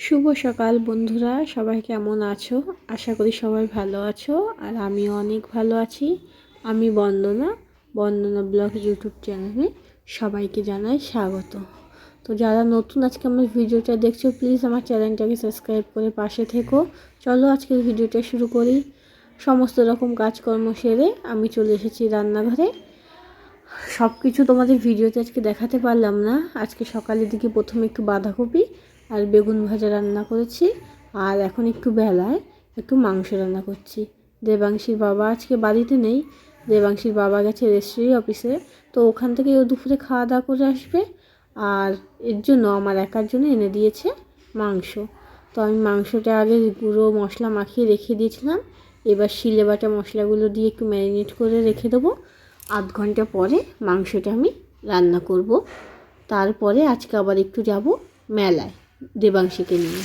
শুভ সকাল বন্ধুরা, সবাই কেমন আছো? আশা করি সবাই ভালো আছো, আর আমিও অনেক ভালো আছি। আমি বন্দনা ব্লগ ইউটিউব চ্যানেলে সবাইকে জানাই স্বাগত। তো যারা নতুন আজকে আমার ভিডিওটা দেখছো, প্লিজ আমার চ্যানেলটাকে সাবস্ক্রাইব করে পাশে থেকো। চলো আজকের ভিডিওটা শুরু করি। সমস্ত রকম কাজকর্ম সেরে আমি চলে এসেছি রান্নাঘরে। সব কিছু তোমাদের ভিডিওতে আজকে দেখাতে পারলাম না। আজকে সকালের দিকে প্রথমে একটু বাঁধাকপি আর বেগুন ভাজা রান্না করেছি, আর এখন একটু বেলায় একটু মাংস রান্না করছি। দেবাংশীর বাবা আজকে বাড়িতে নেই, দেবাংশীর বাবা গেছে রেজিস্ট্রি অফিসে, তো ওখান থেকে ও দুপুরে খাওয়া দাওয়া করে আসবে। আর এর জন্য আমার একার জন্য এনে দিয়েছে মাংস। তো আমি মাংসটা আগে গুঁড়ো মশলা মাখিয়ে রেখে দিয়েছিলাম। এবার শিলে বাটা মশলাগুলো দিয়ে একটু ম্যারিনেট করে রেখে দেবো। আধ ঘন্টা পরে মাংসটা আমি রান্না করব। তারপরে আজকে আবার একটু যাব মেলায় দেবাংশীকে নিয়ে।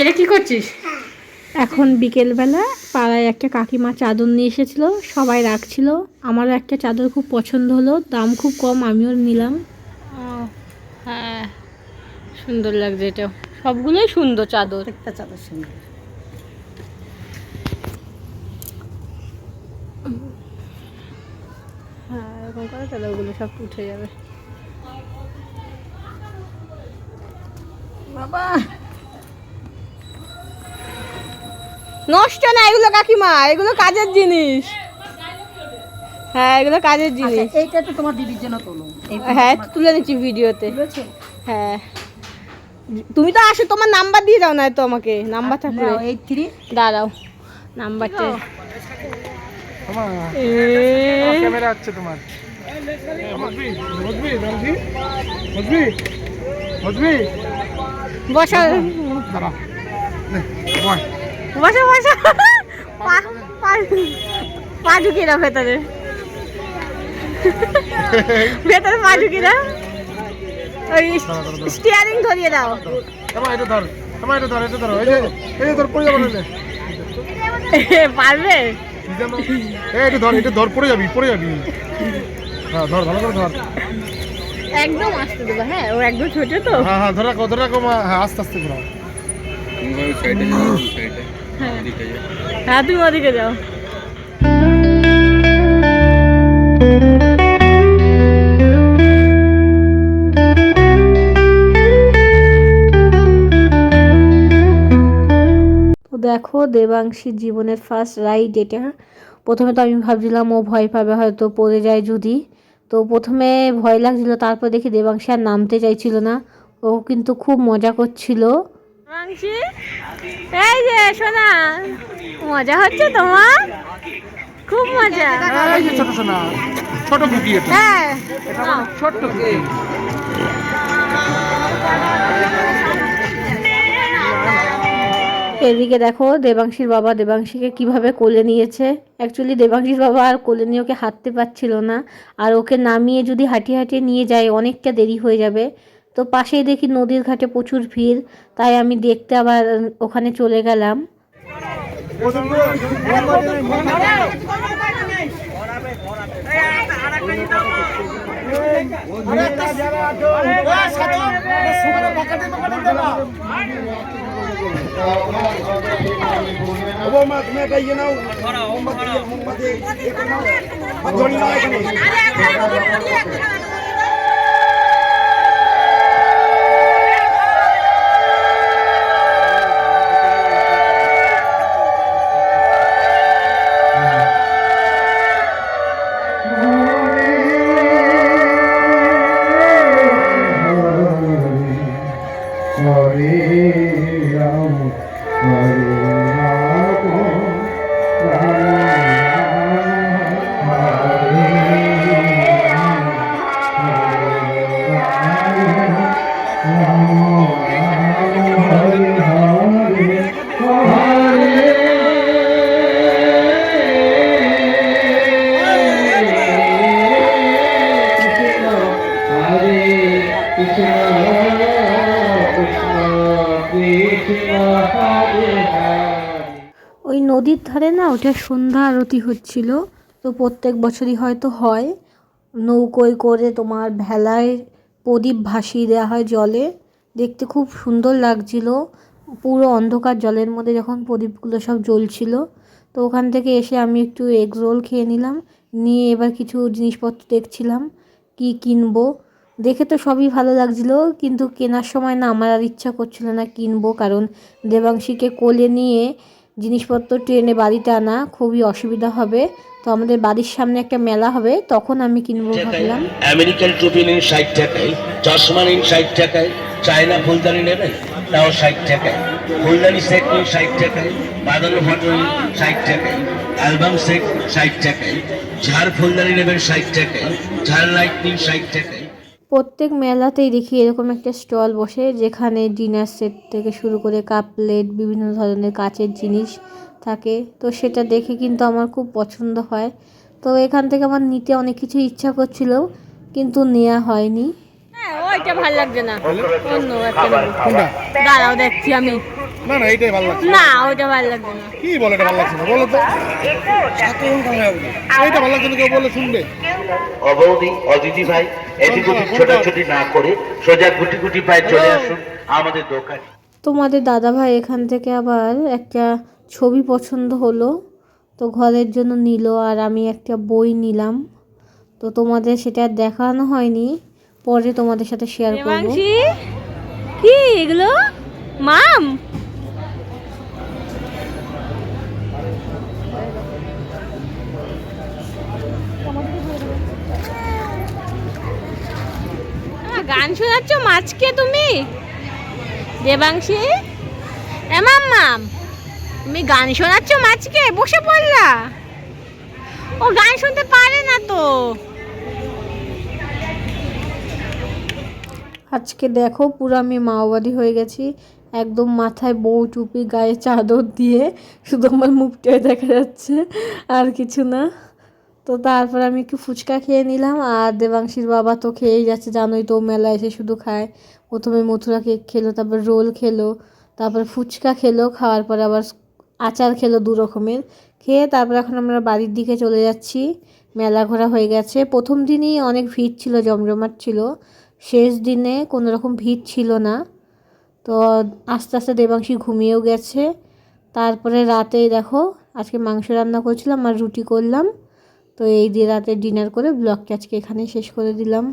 এটা কি করছিস? এখন বিকেলবেলা পাড়ায় একটা কাকিমা চাদর নিয়ে এসেছিল, সবাই রাখছিল। আমারও একটা চাদর খুব পছন্দ হলো, দাম খুব কম, আমিও নিলাম। হ্যাঁ, সুন্দর লাগছে, এটা সবগুলোই সুন্দর চাদর, একটা চাদর সুন্দর। হ্যাঁ, এরকম করে চাদরগুলো সব উঠে যাবে। বাবা নষ্ট না এগুলো কাকিমা, এগুলো কাজের জিনিস। হ্যাঁ, এগুলো কাজের জিনিস। এইটা তো তোমার দিদির জন্য তোলো। হ্যাঁ, তুলে নিচ্ছি ভিডিওতে। হ্যাঁ, তুমি তো আসো, তোমার নাম্বার দিয়ে দাও না তো আমাকে, নাম্বার থাকলে। 83 দাঁড়াও, নাম্বারটা ক্যামেরা আছে তোমার। বসা দাঁড়া, বয় বসা বসা, পা ঢুকিয়ে দাও ভেতরে, ভেতরে পা ঢুকিয়ে দাও, ওই স্টিয়ারিং ধরিয়ে দাও। এটা ধর, এটা ধর, এটা ধর, এই যে ধর, পড়ে যাবে না। পারবে? এটা ধর, এটা ধর, পড়ে যাবি, পড়ে যাবি। হ্যাঁ, ধর, ভালো করে ধর। একদম আস্তে দেবো। হ্যাঁ, ও একদম ছোট তো। হ্যাঁ হ্যাঁ, ধর রাখো, ধর রাখো মা। হ্যাঁ, আস্তে আস্তে ঘোরাও। হ্যাঁ, তুমি ওদিকে যাও। দেখো, দেবাংশীর জীবনের ফার্স্ট রাইড এটা। প্রথমে তো আমি ভাবছিলাম ও ভয় পাবে, হয়তো পড়ে যায় যদি। তো প্রথমে ভয় লাগছিল, তারপর দেখি দেবাংশী আর নামতে চাইছিল না, ও কিন্তু খুব মজা করছিল। দেবাংশী, এই যে সোনা, মজা হচ্ছে তোমার? খুব মজা। এই যে ছোট সোনা, ছোট কুকি এটা। হ্যাঁ, ছোট কুকি। এদিকে দেখো দেবাংশীর বাবা দেবাংশীকে কিভাবে কোলে নিয়েছে। অ্যাকচুয়ালি দেবাংশীর বাবা আর কোলে নিয়ে ওকে হাঁটতে পারছিল না, আর ওকে নামিয়ে যদি হাঁটিয়ে হাঁটিয়ে নিয়ে যায় অনেকটা দেরি হয়ে যাবে। তো পাশেই দেখি নদীর ঘাটে প্রচুর ভিড়, তাই আমি দেখতে আবার ওখানে চলে গেলাম। তুমি একটা ইয়ে নাও, মোমবাতি ধরি নাও এখানে। না ওটা সন্ধ্যা আরতি হচ্ছিল। তো প্রত্যেক বছরই হয়তো হয়, নৌকোয় করে তোমার ভেলায় প্রদীপ ভাসিয়ে দেওয়া হয় জলে, দেখতে খুব সুন্দর লাগছিল। পুরো অন্ধকার জলের মধ্যে যখন প্রদীপগুলো সব জ্বলছিল। তো ওখান থেকে এসে আমি একটু এগ রোল খেয়ে নিলাম, নিয়ে এবার কিছু জিনিসপত্র দেখছিলাম কি কিনবো। দেখে তো সবই ভালো লাগছিল, কিন্তু কেনার সময় না আমার আর ইচ্ছা করছিল না কিনবো, কারণ দেবাংশীকে কোলে নিয়ে জিনিসপত্র ট্রেনে বাড়িতে আনা খুবই অসুবিধা হবে। তো আমাদের বাড়ির সামনে একটা মেলা হবে, তখন আমি কিনবো ভাবলাম। আমেরিকান টুপি নিন 60 টাকায়, চশমা নিন 60 টাকায়, চায়না ফুলদানি নেবেন তাও 60 টাকায়, ফুলদানি সেট নিন 60 টাকায়, বাঁধানো ফটো নিন 60 টাকায়, অ্যালবাম সেট 60 টাকায়, ঝাড় ফুলদানি নেবেন 60 টাকায়, ঝাড় লাইট নিন 60 টাকায়। প্রত্যেক মেলাতেই দেখি এরকম একটা স্টল বসে, যেখানে ডিনার সেট থেকে শুরু করে কাপ প্লেট বিভিন্ন ধরনের কাচের জিনিস থাকে। তো সেটা দেখে কিন্তু আমার খুব পছন্দ হয়। তো এখান থেকে আমার নিতে অনেক কিছু ইচ্ছা করছিল, কিন্তু নেওয়া হয়নি। হ্যাঁ, ওইটা ভালো লাগছে না, অন্য একটা নেবো। কোনটা? দাঁড়াও দেখছি আমি। না না এইটাই ভালো লাগছে। না, ওইটা ভালো লাগছে না। কি বলে এটা ভালো লাগছে না বলো তো? এইটা ভালো লাগছে না, কেউ বলে শুনবে? অবৌদি অদিতি ভাই এদিক ওদিক ছোটাছুটি না করে সোজা গুটি গুটি পায়ে চলে আসুন আমাদের দোকানে। তোমাদের দাদাভাই এখান থেকে আবার একটা ছবি পছন্দ হলো, তো ঘরের জন্য নিল, আর আমি একটা বই নিলাম। তো তোমাদের সেটা আর দেখানো হয়নি, পরে তোমাদের সাথে শেয়ার করব। কি এগুলো মাম? গান শোনাচ্ছ মাছকে তুমি, দেবাংশী? এ মাম্মাম, তুমি গান শোনাচ্ছ মাছকে? বসে পড়লা, ও গান শুনতে পারে না তো। আজকে দেখো পুরো আমি মাওবাদী হয়ে গেছি, একদম মাথায় বউ টুপি, গায়ে চাদর দিয়ে, শুধু আমার মুখটাই দেখা যাচ্ছে, আর কিছু না। তো তারপর আমি একটু ফুচকা খেয়ে নিলাম, আর দেবাংশীর বাবা তো খেয়েই যাচ্ছে, জানোই তো মেলা এসে শুধু খায়। প্রথমে মথুরা কেক খেলো, তারপর রোল খেলো, তারপর ফুচকা খেলো, খাওয়ার পরে আবার আচার খেলো 2 রকমের। খেয়ে তারপর এখন আমরা বাড়ির দিকে চলে যাচ্ছি। মেলা ঘোরা হয়ে গেছে, প্রথম দিনই অনেক ভিড় ছিল, জমজমাট ছিল, শেষ দিনে কোনো রকম ভিড় ছিল না। তো আস্তে আস্তে দেবাংশী ঘুমিয়েও গেছে। তারপরে রাতে দেখো আজকে মাংস রান্না করছিলাম আর রুটি করলাম। তো এই দিয়ে রাতে ডিনার করে ব্লগটা আজকে এখানেই শেষ করে দিলাম।